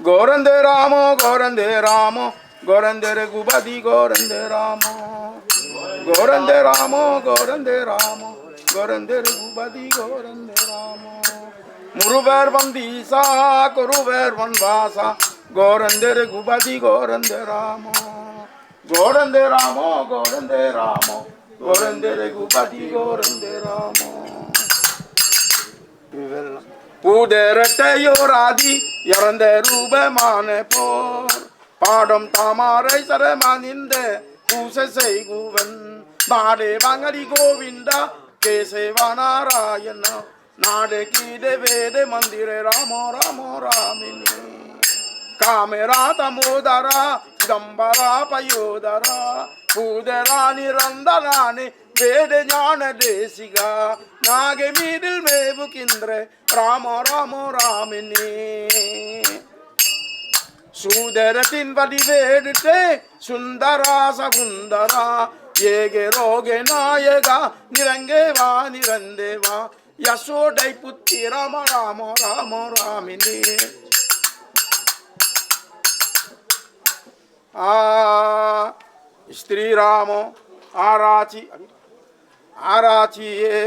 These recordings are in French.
Gorande Ramo, Gorande Ramo, Gorande Gubadi, Gorande Ramo, Gorande Ramo, Gorande Ramo, Gorande Gubadi, Gorande Ramo, Muruver Vandisa, Kuruver Vandasa, Gorande Gubadi, Gorande Ramo, Gorande Ramo, Gorande Ramo, Gorande Gubadi, Gorande Ramo. பூதரட்டையோராதி இறந்த ரூபமான போர் பாடம் தாமரை சரமானிந்த பூச செய்குவன் பாடே வாங்கடி கோவிந்தா கேசவ நாராயண நாடு கீத வேத மந்திர ராமோ ராமோ ராமினி காமரா தமோதரா சிதம்பரா பயோதரா பூதரா நிரந்தரானி வேத ஞான தேசிகா நாகை மீதில் மேவுகின்ற ராமோ ராமோ ராமினி சூதரத்தின் வடிவேடுட்டே சுந்தரா சகுந்தரா ஏகே ரோகே நாயகா நிரங்கேவா நிரந்தேவா யசோடை புத்தி ராம ராமோ ராமோ ராமினி ஸ்ரீராமோ ஆராச்சி ஆராச்சியே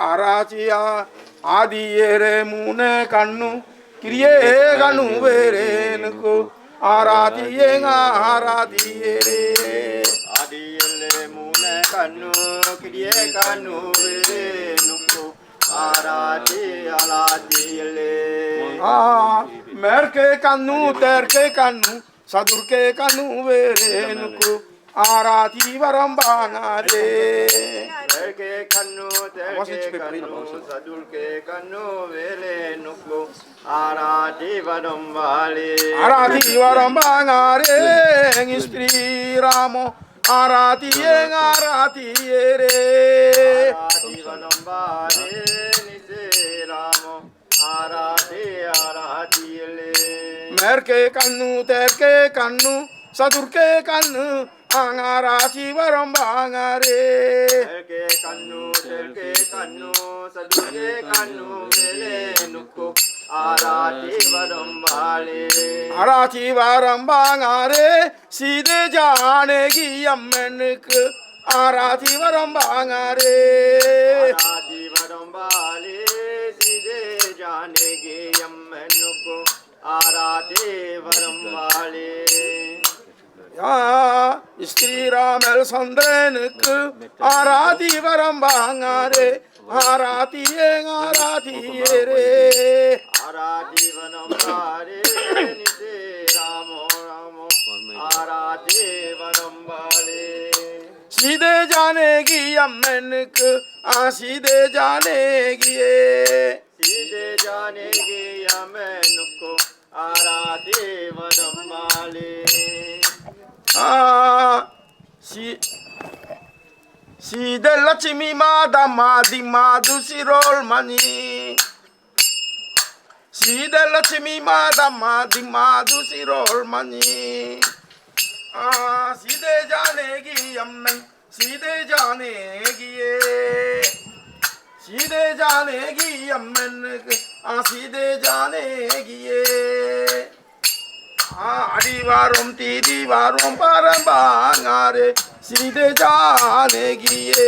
ஆராச்சியா ஆதியேரே மூனே கண்ணு கிரியே கண்ணு வேறேனுக்கு ஆராதியே ஆராதியேரே ஆதியேரே மூனே கண்ணு கிரியே கண்ணு வேறேனுக்கு ஆராதி ஆராதியேரே மேற்கே கண்ணு தெற்கே கண்ணு சதுர்கே கண்ணு வேறேனுக்கு ஆராதி வரம்பானாரே மேற்கே கண்ணு தெற்கே கண்ணு சதுர்கே கண்ணு வேறேனுக்கு ஆராதி வரம்பாலே ஆராதி வரம்பானாரே ஸ்ரீராமோ ஆராதியே ஆராதியேரே ஆராதி வரம்பாலே நிசேராமோ ஆராதி ஆராதியலே மேற்கே கண்ணு தெற்கே கண்ணு சதுர்கே கண்ணு ஆராதி வரம்பானாரே மேற்கே கண்ணு தெற்கே கண்ணு சதுர்கே கண்ணு வேலேனுக்கு ஆராதி வரம்பாலே ஆராதி வரம்பானாரே சீதே ஜானகி அம்மனுக்கு ஆராதி வரம்பானாரே ஆராதி வரம்பாலே சீதே ஜானகி அம்மனுக்கு ஆராதி வரம்பாலே ஸ்ரீராமல் சந்திரனுக்கு ஆராதி வரம்பாங்காரே ஆராதியே ஆராதியேரே ஆராதி வரம்பாலே நிசே ராமோ ராமோ ஆராதி வரம்பாலே சீதே ஜானகி அம்மனுக்கு சீதே ஜானகியே சீதே ஜானகி அம்மனுக்கு ஆராதி வரம்பாலே சீதே லட்சுமி மாதா மாதி மாது சிரோல் மணி சீதே லட்சுமி மாதா மாதி மாது சிரோல் மணி சீதே ஜானகி அம்மன் சீதே ஜானகியே சீதே ஜானகி அம்மனுக்கு சீதே ஜானகியே அடிவாரும் தீதிவாரும் பரம்பாங்காரே சீதே ஜானகியே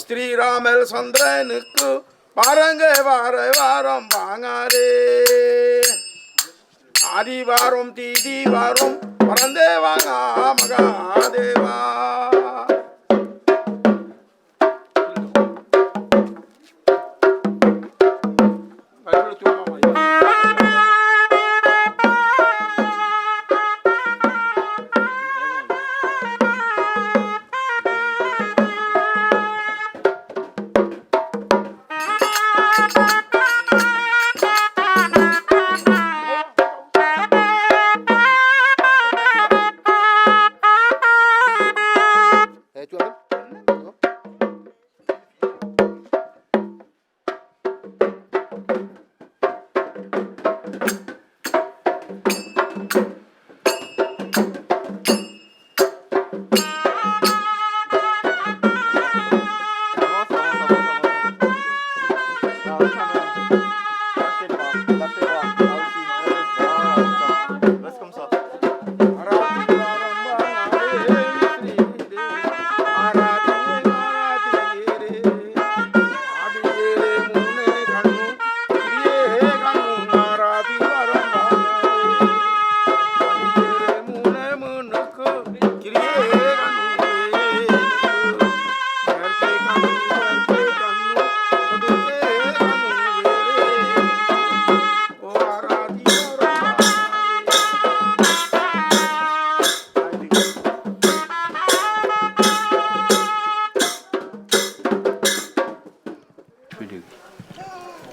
ஸ்ரீராமல் சந்திரனுக்கு பாருங்க வார வாரம் பாங்காரே ஆதிவாரம் தீதிவாரம் பரந்தேவாங்க மகாதேவா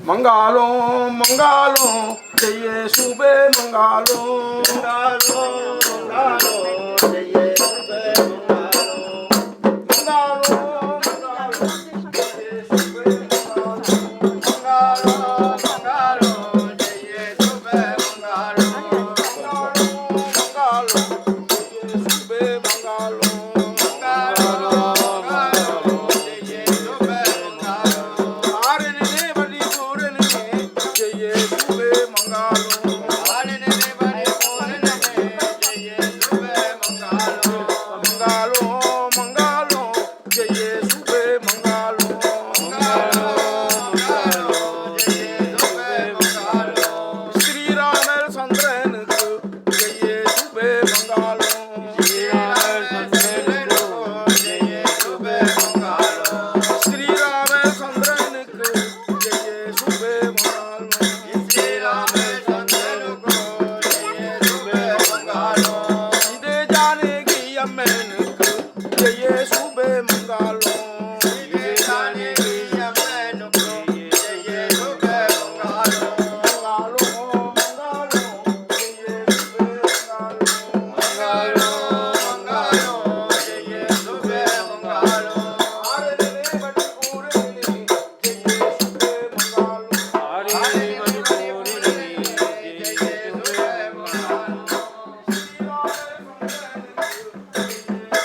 मंगालो मंगालो जय सुबे मंगालो मंगालो मंगालो जय सुबे मंगालो मंगालो मंगालो जय सुबे मंगालो मंगालो जय सुबे मंगालो मंगालो मंगालो जय सुबे मंगालो मंगालो मंगालो जय सुबे मंगालो आरे ने बड़ी पूरे ने जय सुबे मंगालो आने ने बड़े बोले ने जय सुबे मंगालो मंगालो मंगालो जय सुबे मंगालो मंगालो मंगालो जय सुबे मंगालो श्री राम चंद्रन जय सुबे मंगालो श्री राम चंद्र को जय सुबे मंगालो श्री राम चंद्रन जय सुबे मंगालो श्री राम चंद्र को जय सुबे मंगालो इदे जाने की अमन जय सुबे मंगालो इदे जाने की अमन को जय सुबे मंगालो मंगालो मंगालो जय सुबे मंगालो मंगालो मंगालो जय सुबे मंगालो आरे ने बड़ी पूरे ने जय सुबे मंगालो आने ने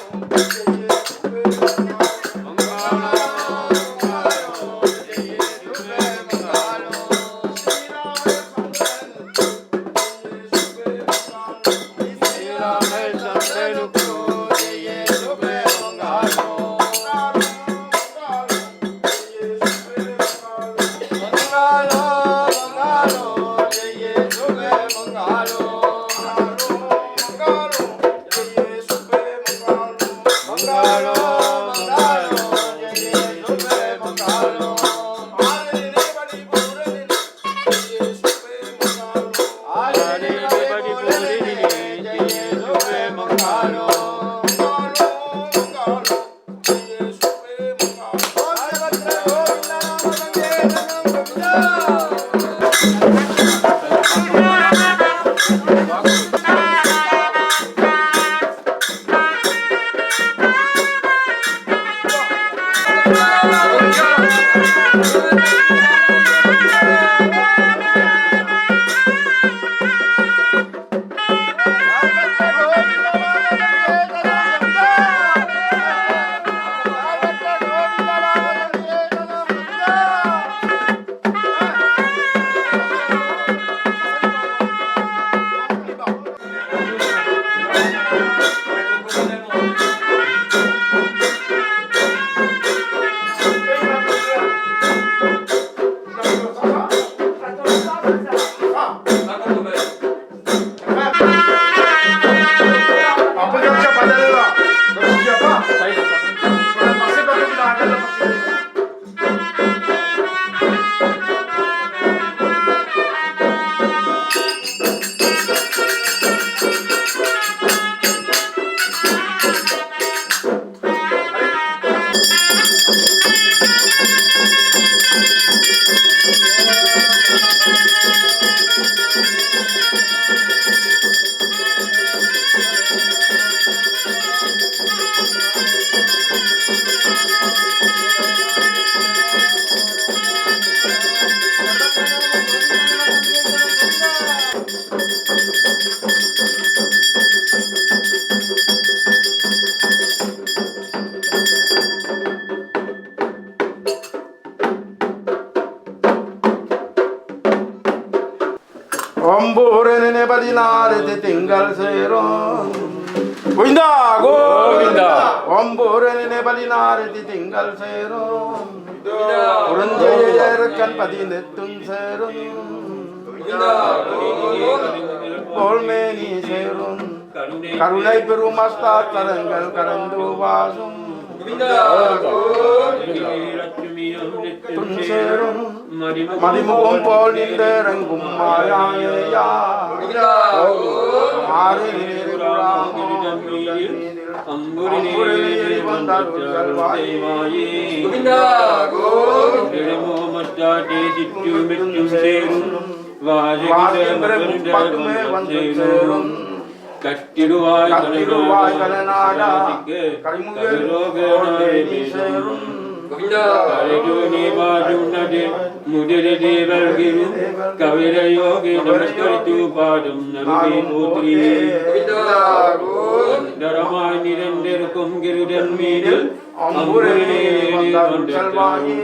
बड़े बोले ने जय सुबे मंगालो 엄보레네 바디나르데 띵갈세론 고인다 고인다 엄보레네 바디나르데 띵갈세론 오른제르칸 바디네툰세론 고인다 볼메니 세론 가루나이 페루마스타 타랑갈 가란도 바숨 tunseron madimukom polinderang gumayaya mari Darul Salvaye Govinda Govinda Vagendra Bhakme Vandaserum Kattiruvaay Kalanada Karimugel Devi Serum Govinda Kariduni Bajunade Mudire Deval Giru Kavira Yogi Namaskaritu Padam Narugi Putri Govinda Dharamai Nirender Kum Girudan Midil Ambure Vandaru Salvaye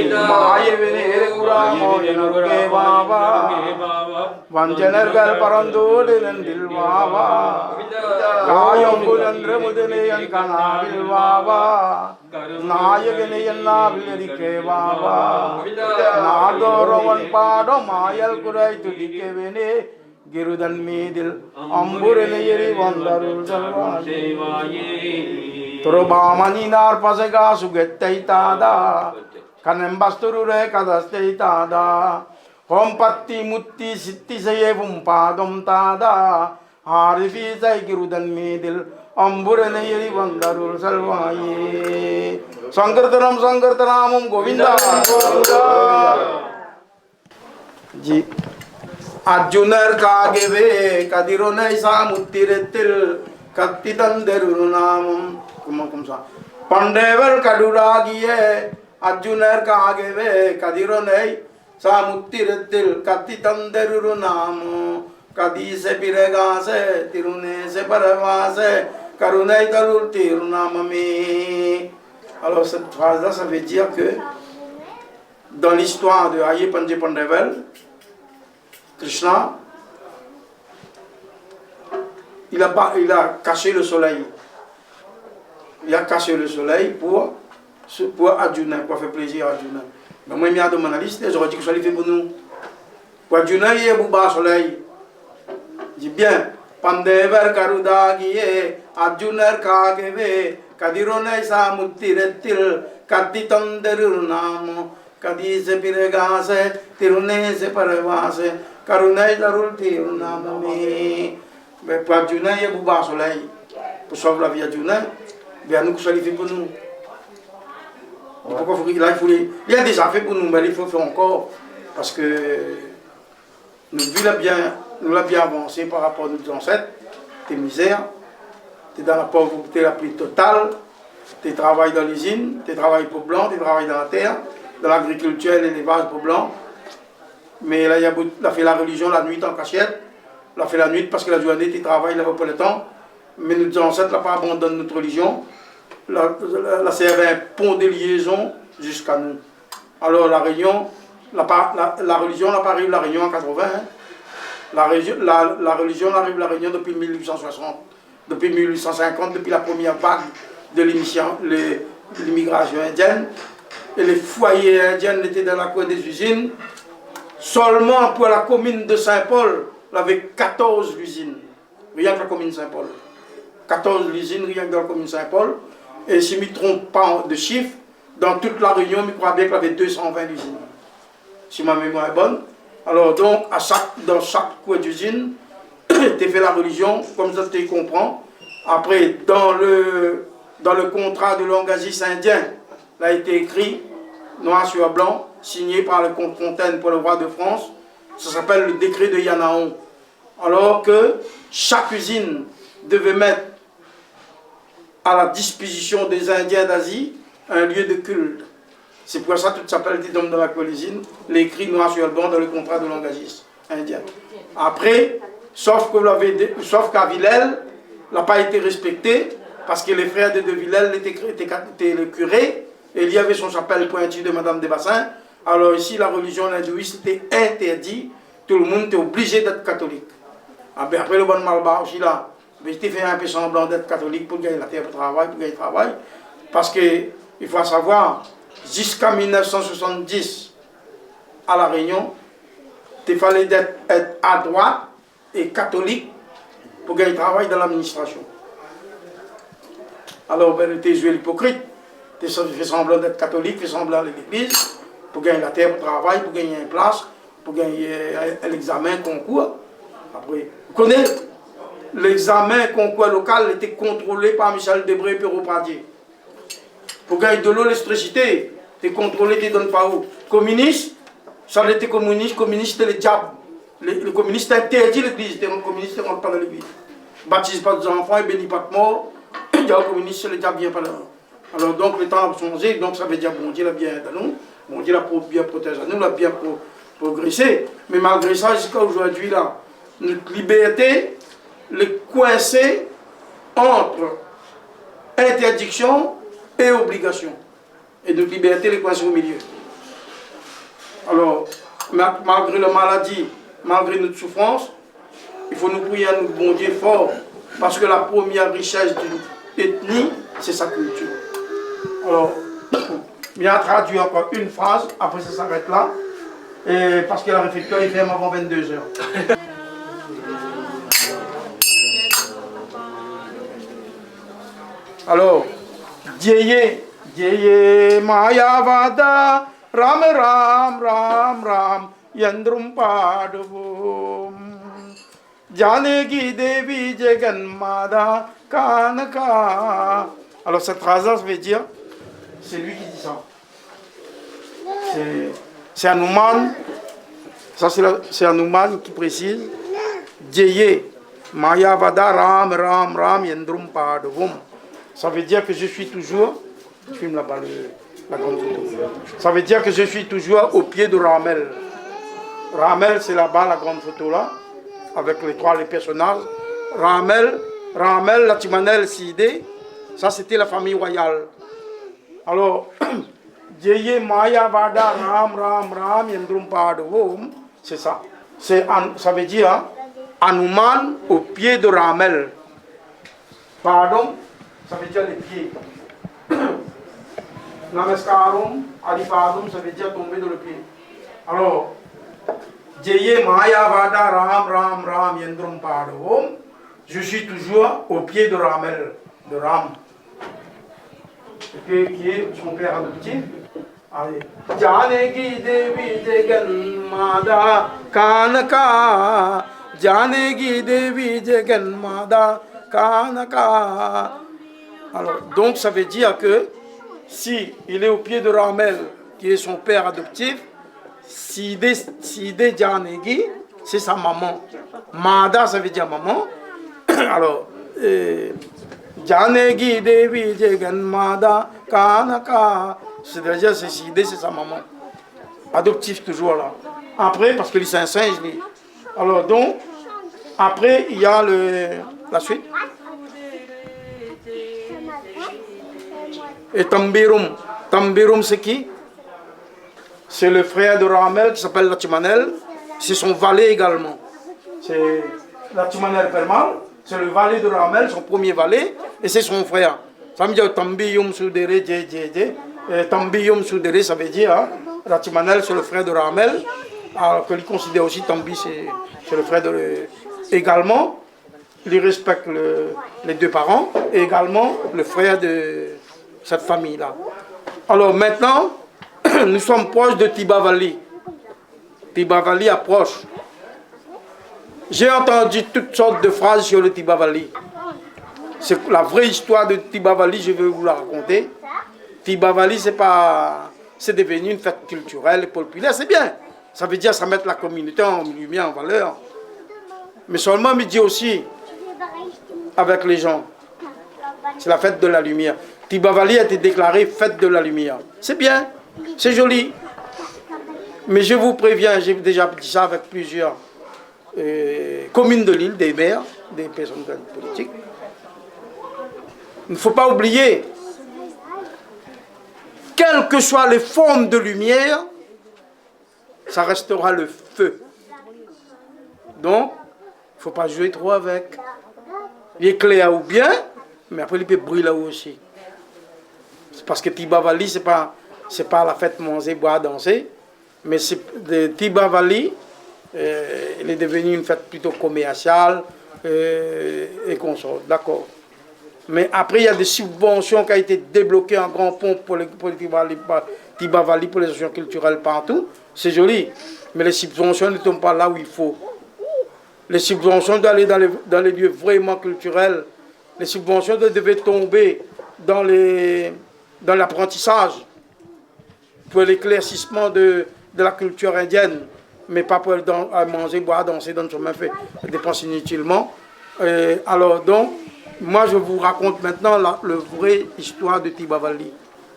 Mayavine Kura Mojanuke Baba Vanjanergal Parandul Nandil Baba Kayam Bulandra Mudane Kanabil Baba Nayaganayanna Vilike Baba Nadoravan Pado Mayal Kurai to Dikevene Girudan Midil Amburenayeri Vandarul Salvaye Turobamaninar Pasega Sugetaitada Kanembasturure Kadastaitada Hompatti Mutti Sitti Sayevum Padom Tada Harifi Sai Girudan Midil Amburenayeri Vandarul Salvaye Sankirtanam Govinda Govinda Ji Arjunar Kageve Kadirone Samuttirettil Kattitanderunamam Kumakumsa Pandeval Kaduragiye Arjunar Kageve Kadirone Samuttirettil Kattitanderunam Kadise Piregase Tirunese Paravase Karunai Tarul Tirunamami. Alors cette phrase-là, ça veut dire que dans l'histoire de Aye Pandje Pandeval, Krishna, il a caché le soleil. Il a caché le soleil pour Arjuna, pour faire plaisir à Arjuna. Mais moi, je me demande la liste, j'aurais dit que ça lui fait pour nous. Pour Arjuna, il y a un soleil. Je dis bien, Pandevar Karudagiye, Arjuna Kageve, Kadirone Samuttirettil, Kattitanderunamo, Kadise Piregase, Tirunese Paravase, Karunai Darul Tirunamami. Mais pour Arjuna, il y a un soleil. Pour sauver la vie d'Arjuna, bien nous que ça lui fait pour nous. Pourquoi il a déjà fait pour nous, mais il faut faire encore. Parce que nous l'avons bien avancé par rapport à nos ancêtres. T'es misère, t'es dans la pauvreté la plus totale, t'es travailles dans l'usine, t'es travailles pour blanc, t'es travailles dans la terre, dans l'agriculture et l'élevage pour blanc. Mais là, il a fait la religion la nuit en cachette. Il a fait la nuit parce que la journée, tu travailles, il n'avait pas le temps. Mais nos ancêtres n'ont pas abandonné notre religion. La servait un pont de liaison jusqu'à nous. Alors la religion n'a pas arrivé la Réunion en 80. Hein. La religion arrive à la Réunion depuis 1860, depuis 1850, depuis la première vague de l'immigration indienne. Et les foyers indiens étaient dans la cour des usines. Seulement pour la commune de Saint-Paul, il y avait 14 usines. Rien que la commune de Saint-Paul. 14 usines, rien que dans la commune de Saint-Paul. Et si je ne me trompe pas de chiffres, dans toute la Réunion, je crois bien qu'il y avait 220 usines. Si ma mémoire est bonne. Alors donc, dans chaque coin d'usine, tu fais la religion, comme ça tu comprends. Après, dans le contrat de l'engagiste indien, il a été écrit, noir sur blanc, signé par le comte Fontaine pour le roi de France. Ça s'appelle le décret de Yanaon. Alors que chaque usine devait mettre à la disposition des Indiens d'Asie un lieu de culte. C'est pour ça que tout s'appelle des hommes de la cuisine, l'écrit noir sur blanc dans le contrat de l'engagiste indien. Après, sauf qu'à Villèle, n'a pas été respecté, parce que les frères de Villèle étaient le curé, et il y avait son chapelle pointue de Madame des Bassins. Alors ici, la religion hindouiste était interdite, tout le monde était obligé d'être catholique. Après le bon malbar aussi là, mais j'étais fait un peu semblant d'être catholique pour gagner la terre pour gagner le travail, parce qu'il faut savoir, jusqu'en 1970, à La Réunion, il fallait être à droite et catholique pour gagner le travail dans l'administration. Alors, ben, tu es joué l'hypocrite, tu fais semblant d'être catholique, tu fais semblant d'aller à l'église, pour gagner la terre pour travail, pour gagner une place, pour gagner un examen, concours. Après, vous connaissez, l'examen concours local était contrôlé par Michel Debré et Perrault Pradier. Pour gagner de l'eau, l'électricité, tu contrôles, tu ne donnes pas où. Communiste, ça n'était communiste, communiste c'était le diable. Les communistes interdit l'église, les communistes ne rentrent pas dans l'église. Baptise pas des enfants et bénis pas de mort. Il y a un communiste, le diable vient pas là. Alors donc les temps ont changé, donc ça veut dire bon Dieu l'a bien aidé à nous, bon Dieu l'a bien protégé à nous, l'a bien progressé. Mais malgré ça, jusqu'à aujourd'hui, là, notre liberté, le coincé entre interdiction et obligation. Et notre liberté, les coincé au milieu. Alors, malgré la maladie, malgré notre souffrance, il faut nous prier à notre bon Dieu fort, parce que la première richesse d'une ethnie, c'est sa culture. Alors, bien traduit encore une phrase, après ça s'arrête là, et parce que la réfectoire il ferme avant 22 heures. Alors, Dieye Mayavada Ram Ram Ram Ram Yandrum Padavum Janegi Devi Jaganmada Kanaka. Alors cette phrase-là, ça veut dire, c'est lui qui dit ça. C'est Hanuman, ça c'est Hanuman qui précise, Dieye Mayavada Ram Ram Ram Yandrum Padavum. Ça veut dire que je suis toujours, je filme là-bas la grande photo. Ça veut dire que je suis toujours au pied de Ramel. Ramel, c'est là-bas la grande photo là, avec les personnages. Ramel, Latimanel, Sidé, ça c'était la famille royale. Alors, Dieye Maya Vada Ram Ram Ram Yandrum Padavum, c'est ça. Ça veut dire hein, Hanuman au pied de Ramel. Pardon, ça veut dire les pieds. Namaskaram, Adipadum, ça veut dire tomber dans le pied. Alors, Dieye Maya Vada Ram Ram Ram Yandrum Padavum, je suis toujours au pied de Ramel, de Ram, qui est son père adoptif. Allez. Janegi Devi Jaganmada Kanaka, Janegi Devi Jaganmada Kanaka. Alors, donc ça veut dire que si il est au pied de Ramel, qui est son père adoptif, Sidé Janegi, c'est sa maman. Mada, ça veut dire maman. Alors, Janegi Devi Jaganmada Kanaka, c'est-à-dire c'est Sidé, c'est sa maman. Adoptif toujours là. Après, parce que lui c'est un singe, lui. Alors donc, après il y a la suite. Et Tambirum. Tambirum c'est qui? C'est le frère de Ramel qui s'appelle Latimanel. C'est son valet également. C'est Latimanel Permal. C'est le valet de Ramel, son premier valet. Et c'est son frère. Ça veut dire Tambiyum Sudere Dje. Tambiyum Sudere, ça veut dire hein, Latimanel, c'est le frère de Ramel. Alors que lui considère aussi Tambi, c'est le frère de... Également, il respecte les deux parents. Et également le frère de cette famille-là. Alors maintenant, nous sommes proches de Tibavali. Tibavali approche. J'ai entendu toutes sortes de phrases sur le Tibavali. C'est la vraie histoire de Tibavali, je vais vous la raconter. Tibavali, c'est devenu une fête culturelle et populaire, c'est bien. Ça veut dire ça met la communauté en lumière, en valeur. Mais seulement midi aussi, avec les gens. C'est la fête de la lumière. Tibavali a été déclarée fête de la lumière. C'est bien, c'est joli. Mais je vous préviens, j'ai déjà dit ça avec plusieurs communes de l'île, des maires, des personnes politiques. Il ne faut pas oublier, quelles que soient les formes de lumière, ça restera le feu. Donc, il ne faut pas jouer trop avec. Il éclaire ou bien, mais après il peut brûler là aussi. Parce que Tibavali, ce n'est pas la fête manger, boire, danser. Mais Tibavali, il est devenu une fête plutôt commerciale et consort. D'accord. Mais après, il y a des subventions qui ont été débloquées en grand pont pour Tibavali, pour les associations culturelles partout. C'est joli. Mais les subventions ne tombent pas là où il faut. Les subventions doivent aller dans les lieux vraiment culturels. Les subventions devaient tomber dans les dans l'apprentissage, pour l'éclaircissement de la culture indienne, mais pas pour manger, boire, danser dans le chemin fait, dépenser inutilement. Alors donc, moi je vous raconte maintenant la vraie histoire de Tibavali.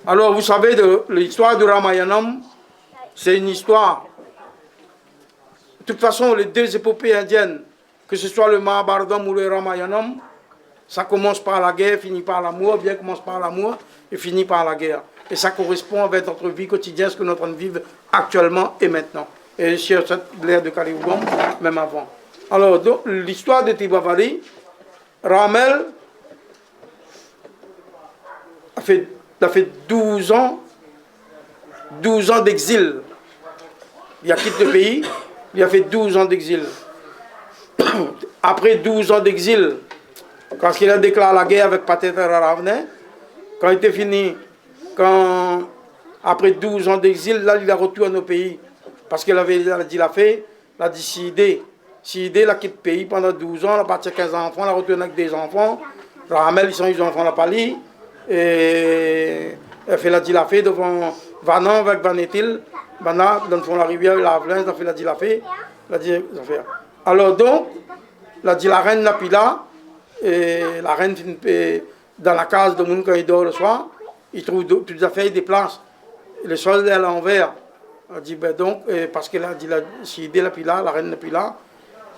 Alors vous savez, l'histoire du Ramayanam, c'est une histoire. De toute façon, les deux épopées indiennes, que ce soit le Mahabharatam ou le Ramayanam, ça commence par la guerre, finit par l'amour, bien commence par l'amour et finit par la guerre. Et ça correspond avec notre vie quotidienne, ce que nous sommes en train de vivre actuellement et maintenant. Et sur l'ère de Kali-Yuga, même avant. Alors, l'histoire de Tibavali, Ramel a fait 12 ans d'exil. Il a quitté le pays, il a fait 12 ans d'exil. Après 12 ans d'exil, quand il a déclaré la guerre avec Pathetara Ravane, quand il était fini, après 12 ans d'exil, là il a retourné au pays. Parce qu'il avait dit la fait, il a dit si il a quitté le pays pendant 12 ans, il a parti 15 enfants, il a retourné avec des enfants. Ramel, ils sont les enfants de la Pali. Et il a fait la dit la fait devant Vanan avec Vanetil. Bana, dans la rivière, la Avlin, il a fait la dit la fait. Alors donc, la dit la reine n'a plus là. Et la reine, dans la case de Moun, quand il dort le soir, il trouve toutes les affaires, des places. Et le sol est à l'envers. Elle dit, ben donc, parce qu'elle a dit, si il n'est plus là, la reine n'est plus là,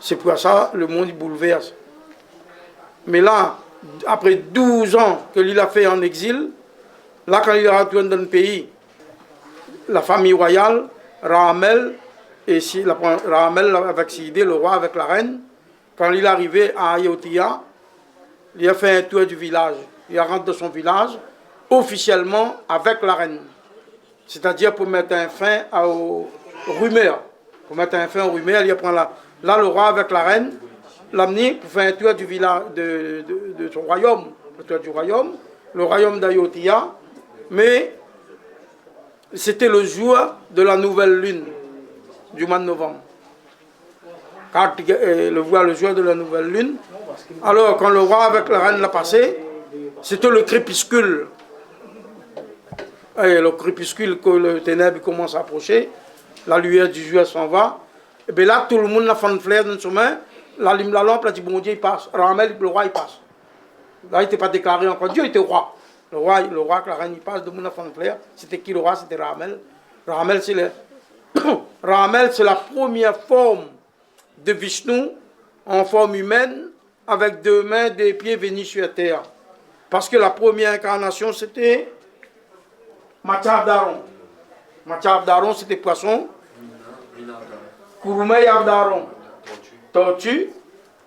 c'est pour ça le monde il bouleverse. Mais là, après 12 ans que lui a fait en exil, là, quand il est retourné dans le pays, la famille royale, Ramel, Ramel avec Sidé, le roi avec la reine, quand il est arrivé à Ayutthaya, il a fait un tour du village. Il rentre dans son village, officiellement avec la reine. C'est-à-dire pour mettre un fin aux rumeurs. Pour mettre un fin aux rumeurs, il prend là le roi avec la reine, l'amener pour faire un tour du village de son royaume, le tour du royaume, le royaume d'Ayutthaya. Mais c'était le jour de la nouvelle lune du mois de novembre. Le jour de la nouvelle lune. Alors quand le roi avec la reine l'a passé, c'était le crépuscule. Et le crépuscule, que le ténèbre commence à approcher, la lumière du jour s'en va. Et bien là, tout le monde a fait une fleur dans son main. La lampe, a dit, bon Dieu, il passe. Ramel, le roi, il passe. Là, il n'était pas déclaré encore. Dieu était roi. Le roi, que la reine, il passe, tout le monde a fait une fleur. C'était qui le roi? C'était Ramel. Ramel, c'est la première forme de Vishnu en forme humaine, avec 2 mains, 2 pieds venus sur terre. Parce que la première incarnation, c'était Matchavdaron. Matchavdaron, c'était poisson. Kurumeyavdaron, tortue.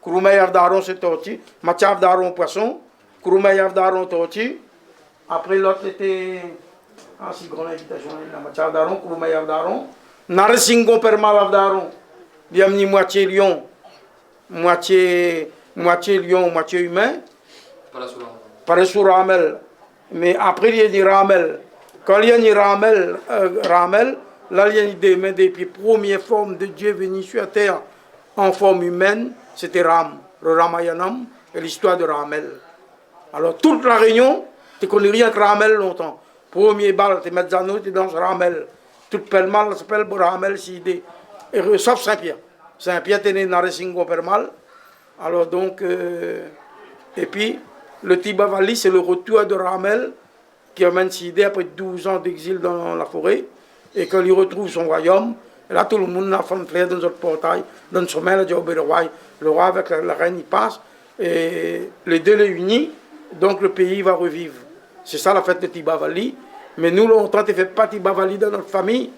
Kurumeyavdaron, c'est tortue. Matchavdaron, poisson. Kurumeyavdaron, tortue. Après, l'autre était... Ah, si, grande invitation. Matchavdaron, Kurumeyavdaron. Narasimha Permalavdaron. Il y a mis moitié lion, moitié humain. Parasuramel. Mais après, il y a dit Ramel. Quand il y a dit Ramel, là, il y a des pieds. Première forme de Dieu venu sur terre en forme humaine, c'était Ram, le Ramayanam et l'histoire de Ramel. Alors, toute la Réunion, tu ne connais rien que Ramel longtemps. Premier bal, tu mets Mezzano, tu danses Ramel. Toute Pelmal s'appelle Ramel Sidé. Sauf Saint-Pierre. Saint-Pierre est né dans Narasimha Permal. Alors donc, et puis, le Tibavali, c'est le retour de Ramel qui amène Sidé après 12 ans d'exil dans la forêt. Et quand il retrouve son royaume, et là tout le monde a fait une fleur dans notre portail, dans son main, le roi avec la reine, il passe. Et les deux les unissent, donc le pays va revivre. C'est ça la fête de Tibavali. Mais nous, longtemps, tu ne fais pas Tibavali dans notre famille.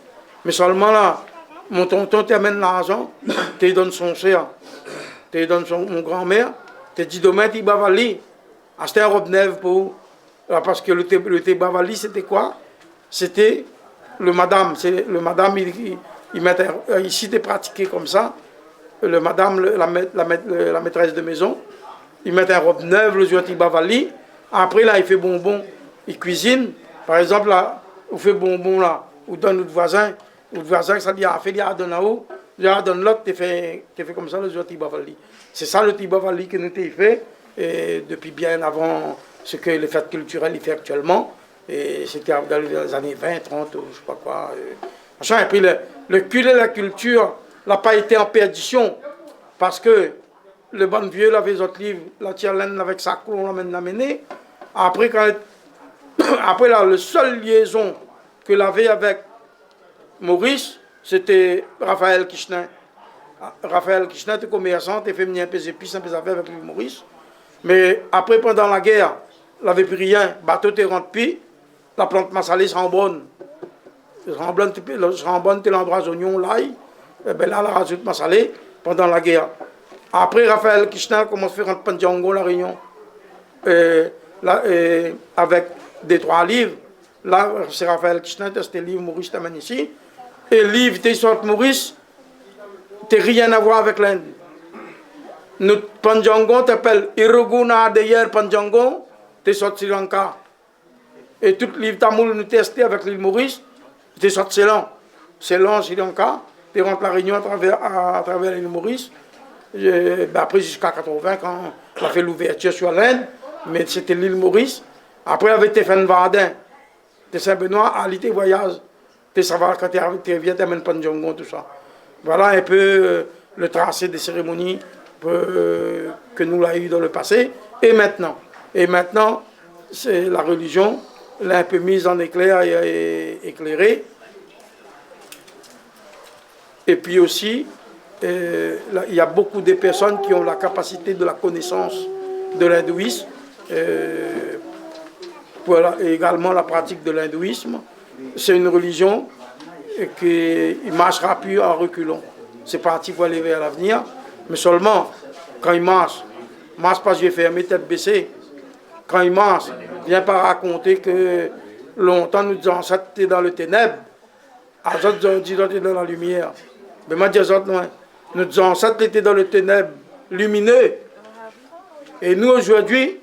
Mais seulement là, mon tonton t'amène l'argent, tu donnes son cher, tu donnes mon grand-mère, tu dis demain Tibavali. Acheter une robe neuve pour. Parce que le Tibavali, c'était quoi? C'était le madame. Le madame, il mettait, ici, c'était pratiqué comme ça. Le madame, la maîtresse de maison, il met une robe neuve le jour Tibavali. Après, là, il fait bonbon, il cuisine. Par exemple, là, on fait bonbon, là, ou donne notre voisin, ça dit, fait il donne là-haut, il donne l'autre, tu fais comme ça le jour Tibavali. C'est ça le Tibavali que nous avons fait, et depuis bien avant ce que les fêtes culturelles il fait actuellement. Et c'était dans les années 20, 30, je sais pas quoi. Et puis le culte et la culture n'a pas été en perdition. Parce que le bon vieux, avait les autres livres, la Tierlaine avec sa cour, on l'a mené. Après, après la seule liaison qu'il avait avec Maurice, c'était Raphaël Kirchner. Raphaël Kirchner était commerçant, il fait un peu d'épices, un peu d'affaires avec Maurice. Mais après, pendant la guerre, il n'avait plus rien. Le bateau était rempli, la plante massalée se rend bonne. Se rend bonne, l'endroit oignons, l'ail. Et bien là, la rajoute massalée pendant la guerre. Après, Raphaël Kirchner commence à faire un Pandjango, la Réunion, avec des 3 livres. Là, c'est Raphaël Kirchner, c'était le livre Maurice Taman ici. Et le livre des sortes Maurice, n'a rien à voir avec l'Inde. Notre Pandjango t'appelle Iruguna d'ailleurs Pandjango, t'es sorti Sri Lanka. Et tout le livre tamoul nous testé avec l'île Maurice, t'es sorti Ceylan. Ceylan, Sri Lanka, t'es rentré la Réunion à travers l'île Maurice. Après, jusqu'à 80, quand on a fait l'ouverture sur l'Inde, mais c'était l'île Maurice. Après, avec Stéphane Vardin, de Saint-Benoît, à l'été voyage, de savoir quand tu reviens, tu amènes Pandjango, tout ça. Voilà un peu le tracé des cérémonies que nous l'avons eu dans le passé et maintenant. Et maintenant, c'est la religion, l'a un peu mise en éclair et éclairée. Et puis aussi, il y a beaucoup de personnes qui ont la capacité de la connaissance de l'hindouisme, et également la pratique de l'hindouisme. C'est une religion qui ne marchera plus en reculant. C'est parti pour aller vers l'avenir, mais seulement quand il marche pas yeux fermés, tête baissée. Quand il marche, viens pas raconter que longtemps nous disons ça t'es dans le ténèbre, à autres disons t'es dans la lumière. Mais moi dis autres non. Nous disons ça t'es dans le ténèbre lumineux. Et nous aujourd'hui,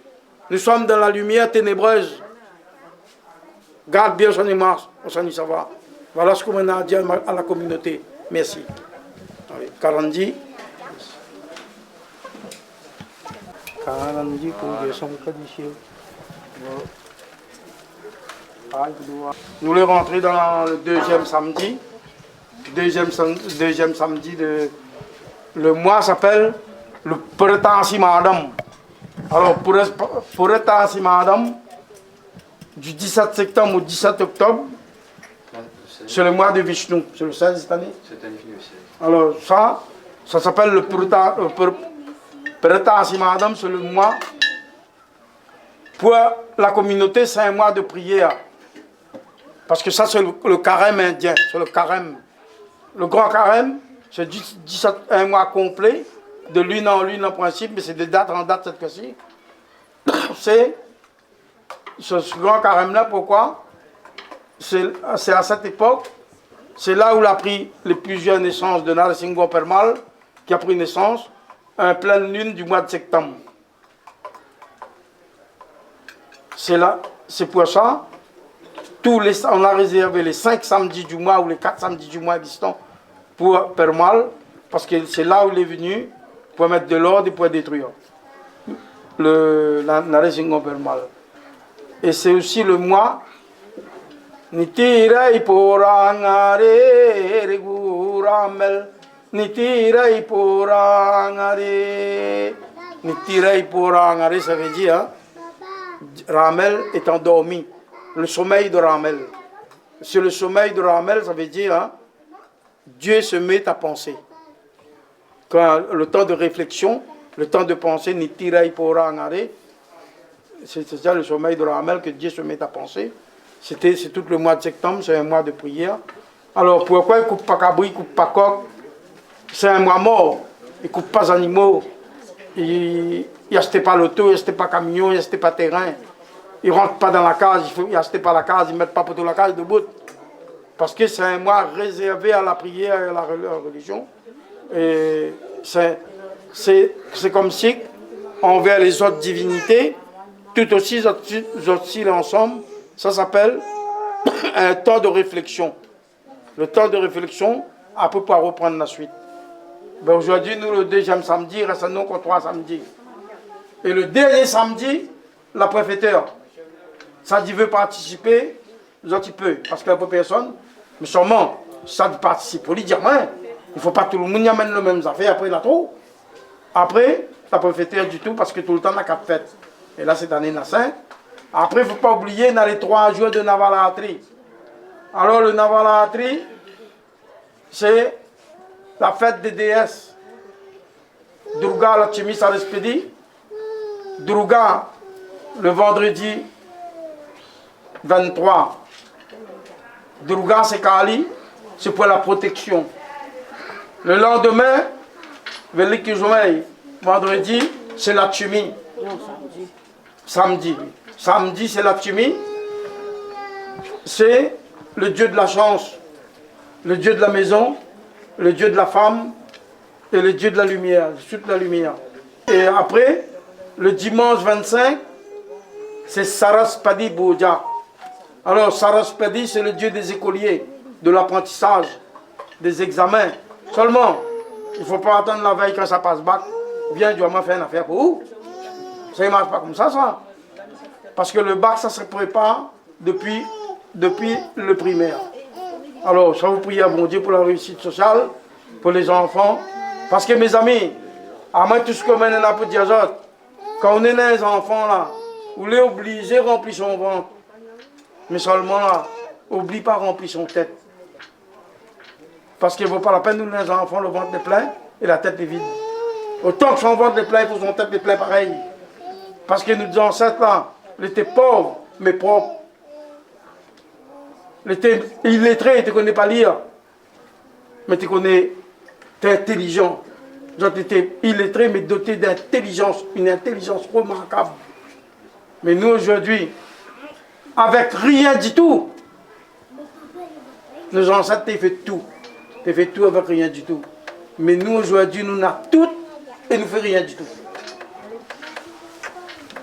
nous sommes dans la lumière ténébreuse. Garde bien son image, on s'en y savoir. Voilà ce qu'on a à dire à la communauté. Merci. Karandi. Karandi, nous les rentrons dans le deuxième samedi. Deuxième samedi de... Le mois s'appelle le Puratasi Madam. Alors, Puratasi Madam, du 17 septembre au 17 octobre, c'est le mois de Vishnu. C'est le 16 cette année. Cette année aussi. Alors, ça s'appelle le Puratasi Madam, c'est le mois. Pour la communauté, c'est un mois de prière. Parce que ça, c'est le carême indien. C'est le carême. Le grand carême, c'est un mois complet, de lune en lune en principe, mais c'est de date en date cette fois-ci. C'est ce grand carême-là, pourquoi? C'est à cette époque, c'est là où il a pris les plusieurs naissances de Narasimha Perumal, qui a pris naissance, en pleine lune du mois de septembre. C'est là, c'est pour ça, on a réservé les 5 samedis du mois ou les 4 samedis du mois existants pour Perumal, parce que c'est là où il est venu pour mettre de l'ordre et pour détruire la Narasimha Perumal. Et c'est aussi le mois Nitirai Porangare Reguramel Nitirai Porangare. Nitirai Porangare, ça veut dire Ramel est endormi. Le sommeil de Ramel. Sur le sommeil de Ramel, ça veut dire Dieu se met à penser. Quand le temps de réflexion, le temps de penser, Nitirai Porangare, c'est ça le sommeil de Ramel, que Dieu se met à penser. C'est tout le mois de septembre, c'est un mois de prière. Alors pourquoi il ne coupe pas cabri, il ne coupe pas coq? C'est un mois mort. Il ne coupe pas animaux. Il n'achète pas l'auto, il n'achète pas camion, il n'achète pas terrain. Il ne rentre pas dans la case, il n'achète pas la case, il ne met pas pour la case debout. Parce que c'est un mois réservé à la prière et à la religion. Et c'est comme si, envers les autres divinités, tout aussi l'ensemble, ça s'appelle un temps de réflexion. Le temps de réflexion, à peu pouvoir reprendre la suite. Ben aujourd'hui, nous, le deuxième samedi, il reste à nous encore 3 samedis. Et le dernier samedi, la préfecture. ça dit veut participer, nous un petit peu, parce qu'il n'y a pas personne, mais sûrement, ça dit participer, pour lui dire, ouais, il ne faut pas tout le monde y amène le même affaire, après il a trop. Après, ça peut fêter du tout, parce que tout le temps, on a 4 fêtes. Et là, cette année, on a 5. Après, il ne faut pas oublier, on a les 3 jours de Navaratri. Alors, le Navaratri, c'est la fête des déesses. Durga, la Chimi Sarespedi. Durga, le vendredi 23. Durga, c'est Kali, c'est pour la protection. Le lendemain, vendredi, c'est la Chimi. Samedi. Samedi, c'est la Chimi. C'est le dieu de la chance, le dieu de la maison, le dieu de la femme et le dieu de la lumière, toute la lumière. Et après, le dimanche 25, c'est Saraspadi Boja. Alors, Saraspadi, c'est le dieu des écoliers, de l'apprentissage, des examens. Seulement, il ne faut pas attendre la veille quand ça passe bac. Bien, tu vas m'en faire une affaire pour où? Ça ne marche pas comme ça. Parce que le bac, ça se prépare depuis le primaire. Alors, je vous prie à bon Dieu pour la réussite sociale, pour les enfants. Parce que mes amis, à moi tout ce que je mène pour dire, quand on est des enfants là, vous les obligez de remplir son ventre. Mais seulement là, oublie pas de remplir son tête. Parce qu'il ne vaut pas la peine, nous les enfants, le ventre est plein et la tête est vide. Autant que son ventre est plein, il faut son tête est plein pareil. Parce que nos ancêtres là, ils étaient pauvres, mais propres. Ils étaient illettrés, ils ne connaissent pas lire. Mais tu connais, tu es intelligent. Tu étais illettré, mais doté d'intelligence, une intelligence remarquable. Mais nous aujourd'hui, avec rien du tout, nos ancêtres ont fait tout. Ils ont fait tout avec rien du tout. Mais nous aujourd'hui, nous avons tout et nous ne faisons rien du tout.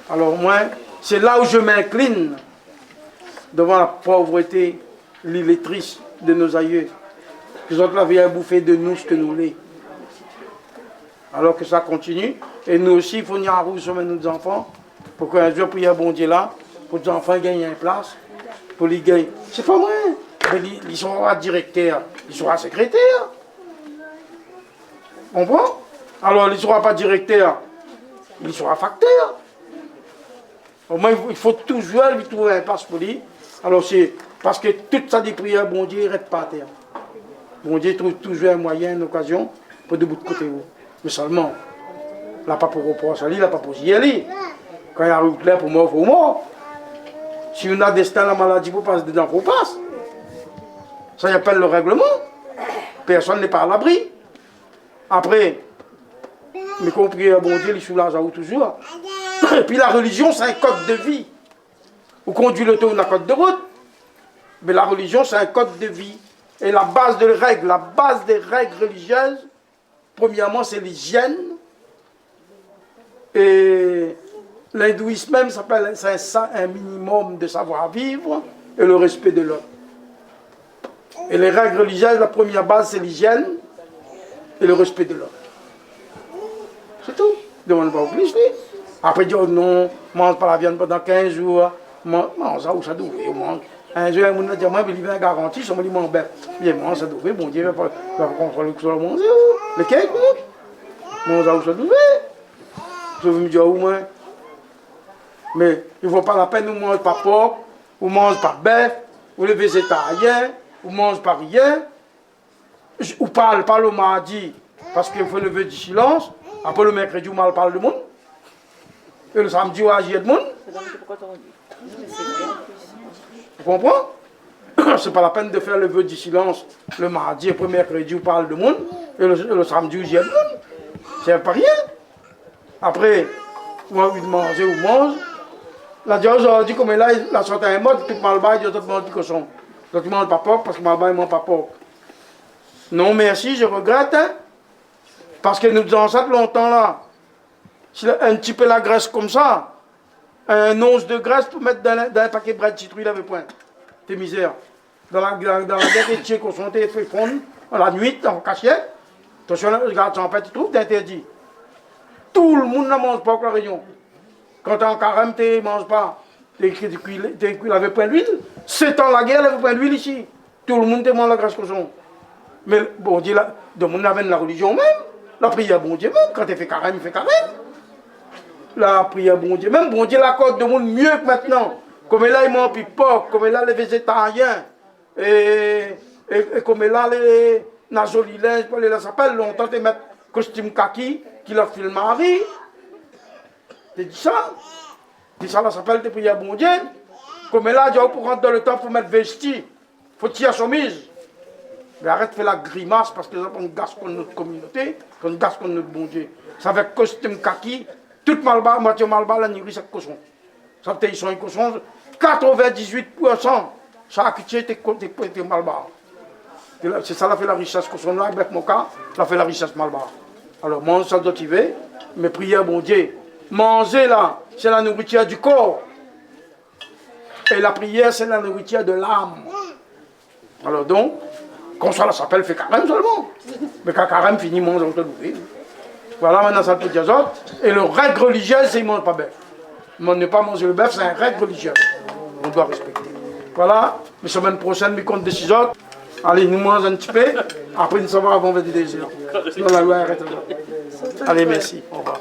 Alors moi, c'est là où je m'incline devant la pauvreté, l'illettrice de nos aïeux. Ils ont la vie à bouffer de nous ce que nous voulons. Alors que ça continue. Et nous aussi, il faut venir à rouge sur nos enfants pour qu'un jour, prier à bon Dieu là, pour que les enfants gagnent une place, pour les gagner. C'est pas vrai. Mais ils seront directeurs, ils seront secrétaires. On comprend? Alors, ils ne seront pas directeurs, ils seront facteurs. Au moins, il faut toujours lui trouver un place pour lui. Alors, c'est parce que toute sa prière, bon Dieu, il ne reste pas à terre. Bon Dieu trouve toujours un moyen, une occasion pour de bout de côté. Mais seulement, il n'a pas pour reprocher, il n'a pas pour y aller. Quand il y a un clair pour mort, il faut mort. Si on a destin, la maladie, pour passer dedans, il faut passer. Ça y appelle le règlement. Personne n'est pas à l'abri. Après, mais compris, bon Dieu, il soulage à vous toujours. Et puis la religion, c'est un code de vie. Vous conduisez le tour, on a code de route. Mais la religion, c'est un code de vie. Et la base des règles religieuses, premièrement, c'est l'hygiène. Et l'hindouisme même s'appelle, c'est un minimum de savoir-vivre et le respect de l'autre. Et les règles religieuses, la première base, c'est l'hygiène et le respect de l'autre. C'est tout. Demande pas plus. Après, dire non, mange pas la viande pendant 15 jours. Mange ça ou ça doit. Un jour, on a dit, moi, il vient garantir, je me dis, mon bête. Bien, moi, ça doit. Bon Dieu, il va contrôler sur le monde. Le cake, mange ça ou ça doit. Je veux me dire, au moins. Mais il ne vaut pas la peine, nous ne mangeons pas porc, ou mange pas bœuf, ou les végétariens, ou mange pas rien. Ou parle le mardi, parce qu'il faut lever du silence. Après le mercredi, on parle du monde. Et le samedi, on agit du monde. Vous comprenez? C'est pas la peine de faire le vœu du silence le mardi, et le mercredi, on parle du monde. Et le samedi, on agit du monde. C'est pas rien. Après, on a envie de manger, on mange. La dit aujourd'hui, comme là, il a sorti un mode, tout le monde il tout le monde dit cochon. Tout le monde pas porc, parce que ma ne mange pas porc. Non, merci, je regrette. Hein, parce que nous faisons ça longtemps là. Si un petit peu la graisse comme ça, un once de graisse pour mettre dans un paquet de bread citrouille, il avait point. T'es misère. Dans la dernière qu'on sont fait fondre, la nuit, en cachette. Attention, regarde son petit trou, d'interdit. Tout le monde ne mange pas la réunion. Quand tu es en carême, tu ne manges pas. il avait point d'huile. 7 ans la guerre, il avait point d'huile ici. Tout le monde demande la grâce cochon. Mais bon Dieu, là, de mon avec la religion même, la prière bon Dieu même, quand il fait carême, il fait carême. La prière bon Dieu, même bon Dieu l'accorde de monde mieux que maintenant. Comme là, il mange pipoque, comme là, les végétariens, et comme là, les nazolilins, ça s'appelle longtemps de mettre costume kaki, qui leur file Marie. Tu dis ça? Tu dis ça, là, ça s'appelle des prières bon Dieu. Comme là, il pour rentrer dans le temps, pour mettre vesti, faut tirer chemise. Mais arrête de faire la grimace parce que ça on gasse contre notre communauté, on gasse contre notre bon Dieu. Ça avec costume kaki, tout malba, moitié malba, la nuit, c'est cochon. Ça fait ils cochons, 98%, chaque petit était malba. C'est ça, la fait la richesse cochon là, avec mon cas, ça fait la richesse malba. Alors, mange ça dotivé, mais prière bon Dieu. Manger là, c'est la nourriture du corps. Et la prière, c'est la nourriture de l'âme. Alors donc, qu'on soit là, ça s'appelle fait carême seulement. Mais quand carême finit, mange on te nourrit. Voilà, maintenant ça te dit autres. Et le règle religieuse, c'est qu'il ne mange pas bœuf. Ne pas manger le bœuf, c'est un règle religieuse. On doit respecter. Voilà, la semaine prochaine, nous compte des 6 autres. Allez, nous mangeons un petit peu. Après, nous savons avant 22 heures. Sinon, la loi arrête là. Allez, merci. Au revoir.